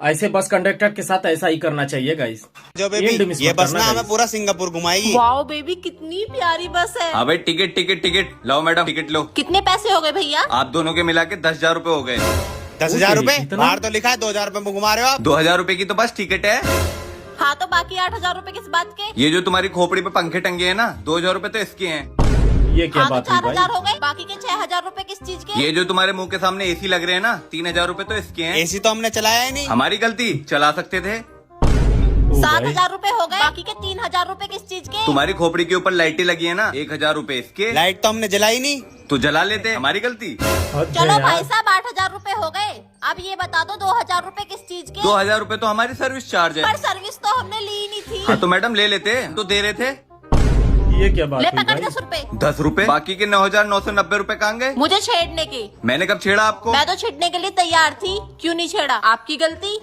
ऐसे bus conductor के साथ ऐसा ही करना चाहिए गाइस। जो बेबी ये बस ना हमें पूरा सिंगापुर घुमाएगी। वाओ बेबी कितनी प्यारी बस है। हाँ भाई टिकट टिकट टिकट लाओ मैडम टिकट लो। कितने पैसे हो गए भैया? आप दोनों के मिला के 10,000 रूपए हो गए। 10,000 रूपए? इतना? बाहर तो लिखा है 2,000 रूपए में घुमा रहे हो आप। 2,000 रूपए की तो बस टिकट है। हाँ तो बाकी 8,000 रूपए किस बात के? ये जो तुम्हारी खोपड़ी पे पंखे टंगे हैं ना 2,000 रूपए तो इसके हैं। ये क्या हाँ तो बात हुई 4,000 भाई? हो गए, बाकी के 6,000 रूपए किस चीज के? ये जो तुम्हारे मुंह के सामने एसी लग रहे हैं ना 3,000 रूपए तो इसके हैं। एसी तो हमने चलाया ही नहीं। हमारी गलती, चला सकते थे। ओ भाई, 7,000 रूपए हो गए, बाकी के 3,000 रूपए किस चीज के? तुम्हारी खोपड़ी के ऊपर लाइटें लगी है ना 1,000 रूपए इसके। लाइट तो हमने जलाई नहीं। तो जला लेते, हमारी गलती। हद है चलो यार। भाई साहब 8,000 रूपए हो गए। अब ये बता दो 2,000 रूपए किस चीज के? 2,000 रूपए तो हमारी सर्विस चार्ज है। पर सर्विस तो हमने ली ही नहीं थी। हाँ तो मैडम ले लेते, तो दे रहे थे। ये क्या बात ले हुई पकड़ भाई? 10 रूपए। 10 रूपए, बाकी के 9,990 रूपए कहाँ गए? मुझे छेड़ने के। मैंने कब छेड़ा आपको? मैं तो छिड़ने के लिए तैयार थी, क्यों नहीं छेड़ा? आपकी गलती।